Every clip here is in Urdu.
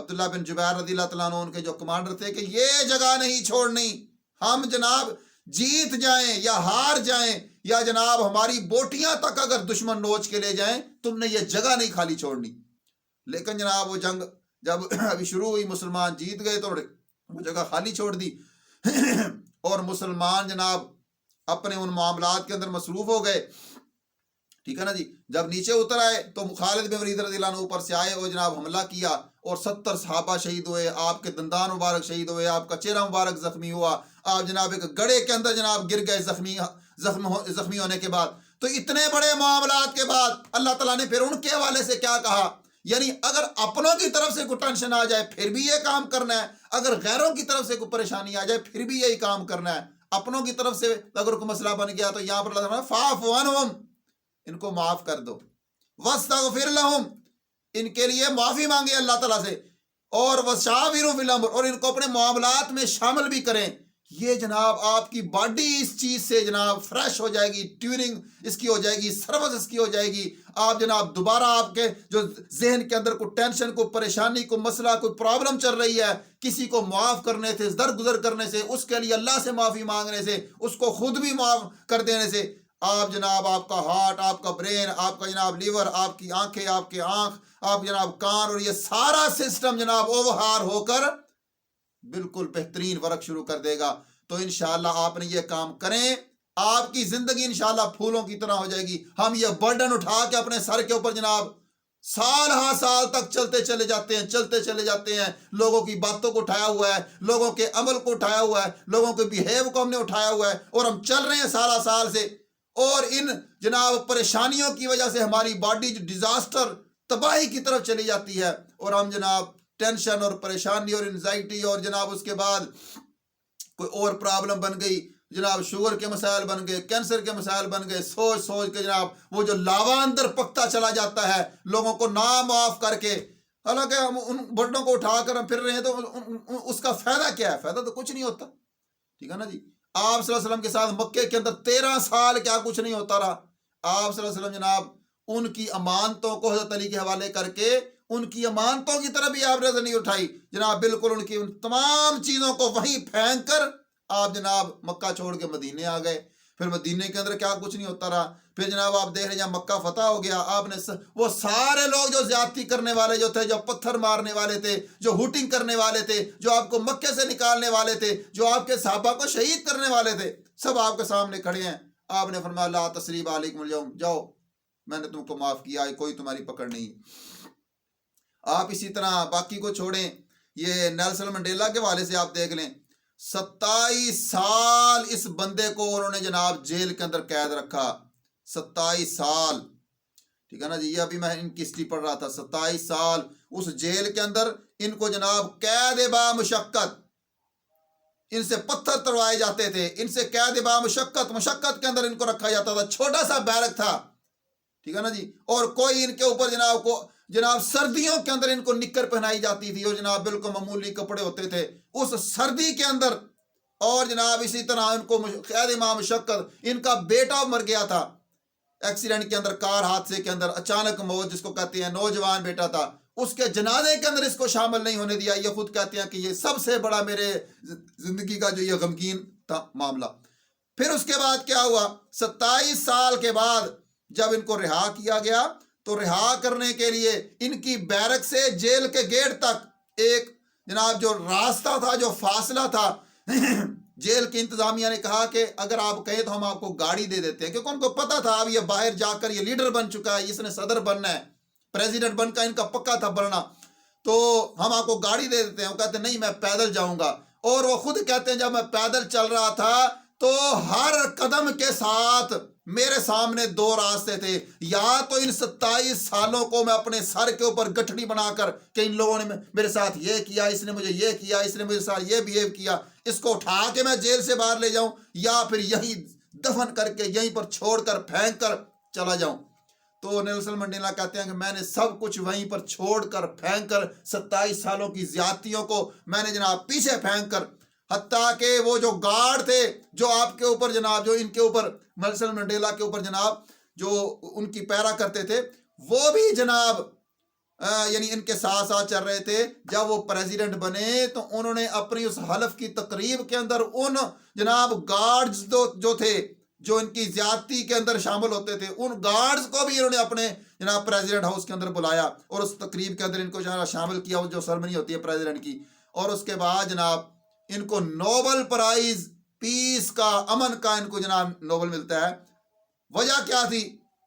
عبداللہ بن جبیر رضی اللہ تعالیٰ عنہ ان کے جو کمانڈر تھے کہ یہ جگہ نہیں چھوڑنی، ہم جناب جیت جائیں یا ہار جائیں یا جناب ہماری بوٹیاں تک اگر دشمن نوچ کے لے جائیں، تم نے یہ جگہ نہیں خالی چھوڑنی۔ لیکن جناب وہ جنگ جب ابھی شروع ہوئی، مسلمان جیت گئے تو وہ جگہ خالی چھوڑ دی اور مسلمان جناب اپنے ان معاملات کے اندر مصروف ہو گئے، ٹھیک ہے نا جی۔ جب نیچے اتر آئے تو خالد بن ولید رضی اللہ عنہ اوپر سے آئے اور جناب حملہ کیا اور 70 صحابہ شہید ہوئے، آپ کے دندان مبارک شہید ہوئے، آپ کا چہرہ مبارک زخمی ہوا، آپ جناب ایک گڑھے کے اندر جناب گر گئے زخمی ہونے کے بعد۔ تو اتنے بڑے معاملات کے بعد اللہ تعالیٰ نے پھر ان کے حوالے سے کیا کہا، یعنی اگر اپنوں کی طرف سے کوئی ٹینشن آ جائے پھر بھی یہ کام کرنا ہے، اگر غیروں کی طرف سے کوئی پریشانی آ جائے پھر بھی یہی کام کرنا ہے۔ اپنوں کی طرف سے اگر کوئی مسئلہ بن گیا تو یہاں پر اللہ تعالیٰ فاعف عنہم، ان کو معاف کر دو، واستغفر لہم، ان کے لیے معافی مانگے اللہ تعالیٰ سے، اور وشاورہم فی الامر، اور ان کو اپنے معاملات میں شامل بھی کریں۔ یہ جناب آپ کی باڈی اس چیز سے جناب فریش ہو جائے گی، ٹیوننگ اس کی ہو جائے گی، سروس اس کی ہو جائے گی۔ آپ جناب دوبارہ آپ کے جو ذہن کے اندر کوئی ٹینشن، کوئی پریشانی، کوئی مسئلہ، کوئی پرابلم چل رہی ہے، کسی کو معاف کرنے سے، درگزر کرنے سے، اس کے لیے اللہ سے معافی مانگنے سے، اس کو خود بھی معاف کر دینے سے، آپ جناب آپ کا ہارٹ، آپ کا برین، آپ کا جناب لیور، آپ کی آنکھیں، آپ کے آنکھ، آپ جناب کان، اور یہ سارا سسٹم جناب اوورہار ہو کر بالکل بہترین ورک شروع کر دے گا۔ تو انشاءاللہ آپ نے یہ کام کریں، آپ کی زندگی انشاءاللہ پھولوں کی طرح ہو جائے گی۔ ہم یہ برڈن اٹھا کے اپنے سر کے اوپر جناب سال ہاں سال تک چلتے چلے جاتے ہیں، لوگوں کی باتوں کو اٹھایا ہوا ہے، لوگوں کے عمل کو اٹھایا ہوا ہے، لوگوں کے بیہیو کو ہم نے اٹھایا ہوا ہے، اور ہم چل رہے ہیں سالہ سال سے، اور ان جناب پریشانیوں کی وجہ سے ہماری باڈی جو ڈیزاسٹر، تباہی کی طرف چلی جاتی ہے، اور ہم جناب ٹینشن اور پریشانی اور انزائٹی، اور جناب اس کے بعد کوئی اور پرابلم بن گئی، جناب شوگر کے مسائل بن گئے، کینسر کے مسائل بن گئے، سوچ کے جناب وہ جو لاوا اندر پکتا چلا جاتا ہے، لوگوں کو نہ معاف کر کے، حالانکہ ہم ان برڈنوں کو اٹھا کر ہم پھر رہے ہیں، تو اس کا فائدہ کیا ہے؟ فائدہ تو کچھ نہیں ہوتا، ٹھیک ہے نا جی۔ آپ صلی اللہ علیہ وسلم کے ساتھ مکے کے اندر 13 سال کیا کچھ نہیں ہوتا رہا۔ آپ صلی اللہ علیہ وسلم جناب ان کی امانتوں کو حضرت علی کے حوالے کر کے ان کی امانتوں کی طرف بھی آپ نے نظر نہیں اٹھائی، جناب بالکل ان کی ان تمام چیزوں کو وہیں پھینک کر آپ جناب مکہ چھوڑ کے مدینے آ گئے۔ پھر مدینے کے اندر کیا کچھ نہیں ہوتا رہا۔ پھر جناب آپ دیکھ رہے ہیں جب مکہ فتح ہو گیا، آپ نے وہ سارے لوگ جو زیادتی کرنے والے جو تھے، جو پتھر مارنے والے تھے، جو ہوٹنگ کرنے والے تھے، جو آپ کو مکے سے نکالنے والے تھے، جو آپ کے صحابہ کو شہید کرنے والے تھے، سب آپ کے سامنے کھڑے ہیں۔ آپ نے فرمایا لا تثریب علیکم اليوم، جاؤ میں نے تم کو معاف کیا، کوئی تمہاری پکڑ نہیں۔ آپ اسی طرح باقی کو چھوڑیں، یہ نیلسن منڈیلا کے حوالے سے آپ دیکھ لیں، 27 سال اس بندے کو انہوں نے جناب جیل کے اندر قید رکھا، 27 سال، ٹھیک ہے نا جی۔ یہ ابھی میں ان کی ہسٹری پڑھ رہا تھا، 27 سال اس جیل کے اندر ان کو جناب قید با مشقت، ان سے پتھر تڑوائے جاتے تھے، ان سے قید با مشقت کے اندر ان کو رکھا جاتا تھا، چھوٹا سا بیرک تھا، ٹھیک ہے نا جی۔ اور کوئی ان کے اوپر جناب سردیوں کے اندر ان کو نکر پہنائی جاتی تھی، اور جناب بالکل معمولی کپڑے ہوتے تھے اس سردی کے اندر، اور جناب اسی طرح ان کو قید با مشقت۔ ان کا بیٹا مر گیا تھا ایکسیڈنٹ کے اندر، کار حادثے کے اندر، اچانک موت جس کو کہتے ہیں، نوجوان بیٹا تھا، اس کے جنازے کے اندر اس کو شامل نہیں ہونے دیا۔ یہ خود کہتے ہیں کہ یہ سب سے بڑا میرے زندگی کا جو یہ غمگین تھا معاملہ۔ پھر اس کے بعد کیا ہوا، 27 سال کے بعد جب ان کو رہا کیا گیا، تو رہا کرنے کے لیے ان کی بیرک سے جیل کے گیٹ تک ایک جناب جو راستہ تھا، جو فاصلہ تھا، جیل کی انتظامیہ نے کہا کہ اگر آپ کہیں تو ہم آپ کو گاڑی دے دیتے ہیں، کیونکہ ان کو پتا تھا اب یہ باہر جا کر یہ لیڈر بن چکا ہے، اس نے صدر بننا ہے، پریزیڈنٹ بن کا ان کا پکا تھا بننا، تو ہم آپ کو گاڑی دے دیتے ہیں۔ وہ کہتے ہیں نہیں میں پیدل جاؤں گا، اور وہ خود کہتے ہیں جب میں پیدل چل رہا تھا تو ہر قدم کے ساتھ میرے سامنے 2 راستے تھے، یا تو ان 27 سالوں کو میں اپنے سر کے اوپر گٹھڑی بنا کر کہ ان لوگوں نے میرے ساتھ یہ کیا، اس نے مجھے یہ کیا، اس نے مجھے ساتھ یہ بیہیو کیا، اس کو اٹھا کے میں جیل سے باہر لے جاؤں، یا پھر یہیں دفن کر کے یہیں پر چھوڑ کر پھینک کر چلا جاؤں۔ تو نیلسن منڈیلا کہتے ہیں کہ میں نے سب کچھ وہیں پر چھوڑ کر پھینک کر 27 سالوں کی زیادتیوں کو میں نے جناب پیچھے پھینک کر، حتیٰ کہ وہ جو گارڈ تھے جو آپ کے اوپر جناب جو ان کے اوپر نیلسن منڈیلا کے اوپر جناب جو ان کی پیرا کرتے تھے، وہ بھی جناب یعنی ان کے ساتھ ساتھ چل رہے تھے، جب وہ پریزیڈنٹ بنے تو انہوں نے اپنی اس حلف کی تقریب کے اندر ان جناب گارڈز جو تھے جو ان کی زیادتی کے اندر شامل ہوتے تھے، ان گارڈز کو بھی انہوں نے اپنے جناب پریزیڈنٹ ہاؤس کے اندر بلایا اور اس تقریب کے اندر ان کو شامل کیا، جو سرمنی ہوتی ہے پریزیڈنٹ کی. اور اس کے بعد جناب ان کو نوبل پرائز پیس کا، امن کا ان کو جناب نوبل ملتا ہے. وجہ کیا تھی؟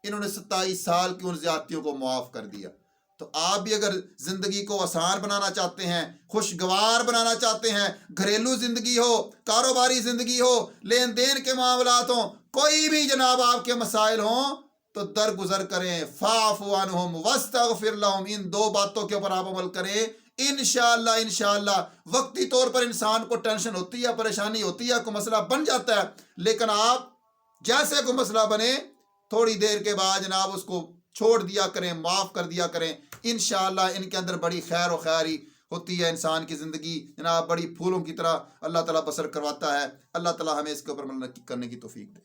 انہوں نے 27 سال کی ان زیادتیوں کو معاف کر دیا. تو آپ بھی اگر زندگی کو آسان بنانا چاہتے ہیں، خوشگوار بنانا چاہتے ہیں، گھریلو زندگی ہو، کاروباری زندگی ہو، لین دین کے معاملات ہوں، کوئی بھی جناب آپ کے مسائل ہوں تو درگزر کریں. فاعف عنہم واستغفر لہم، ان 2 باتوں کے اوپر آپ عمل کریں. انشاءاللہ وقتی طور پر انسان کو ٹینشن ہوتی ہے، پریشانی ہوتی ہے، کوئی مسئلہ بن جاتا ہے، لیکن آپ جیسے کوئی مسئلہ بنے تھوڑی دیر کے بعد جناب اس کو چھوڑ دیا کریں، معاف کر دیا کریں. انشاءاللہ ان کے اندر بڑی خیر و خیری ہوتی ہے. انسان کی زندگی جناب بڑی پھولوں کی طرح اللہ تعالیٰ بسر کرواتا ہے. اللہ تعالیٰ ہمیں اس کے اوپر عمل کرنے کی توفیق دے.